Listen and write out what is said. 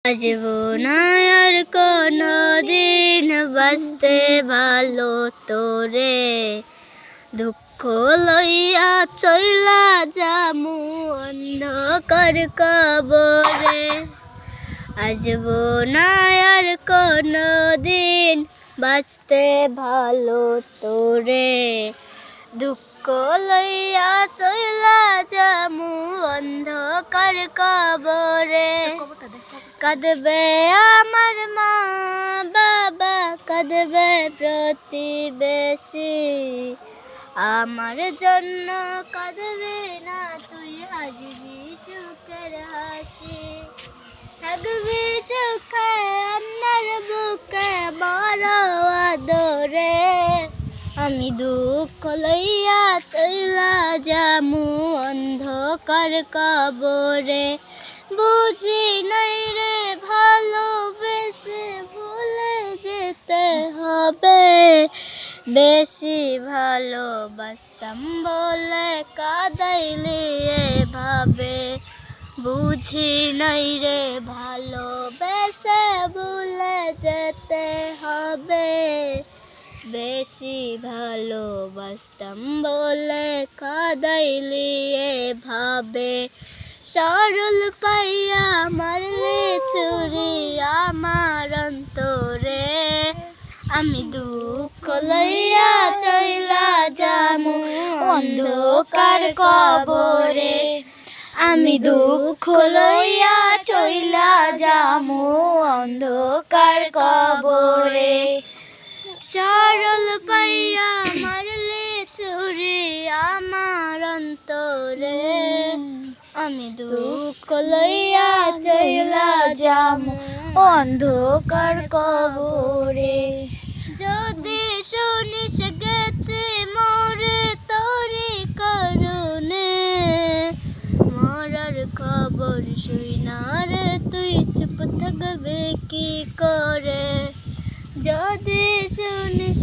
আসবো না আর কোনো দিন বাঁচতে ভালো তোরে, দুঃখ লইয়া চইলা যামু অন্ধকার কবরে। আসবো না আর কোনো দিন বাঁচতে ভালো তোরে, দুঃখ লইয়া চইলা যামু অন্ধকার কবরে। কাঁদবে আমার মা বাবা, কাঁদবে প্রতিবেশী, আমার জন্য কাঁদবে না তুই আসবি সুখের হাসি। থাকবি সুখে আমার বুকে বড় আদরে, আমি দুঃখ লইয়া চইলা যামু অন্ধকার কবরে। বুঝি নাই রে ভালোবেসে ভুলে যেতে হবে, বেশি ভালোবাসতাম বলে কাঁদাইলি এভাবে। বুঝি নাই রে ভালোবেসে ভুলে যেতে হবে, বেশি ভালোবাসতাম বলে কাঁদাইলি এভাবে। সরল পাইয়া মারলে ছুরি আমার অন্তরে, আমি দুঃখ লইয়া চইলা যামু অন্ধকার কবরে। আমি দুঃখ লইয়া চইলা যামু অন্ধকার কবরে। সরল পাইয়া মারলে ছুরি আমার অন্তরে, আমি দুঃখ লইয়া চইলা যামু অন্ধকার কবরে। যদি শুনিস গেছে মরে তোরি কারণে, মরার খবর শুই না রে তুই চুপ থাকবে কি করে। যদি শুনিস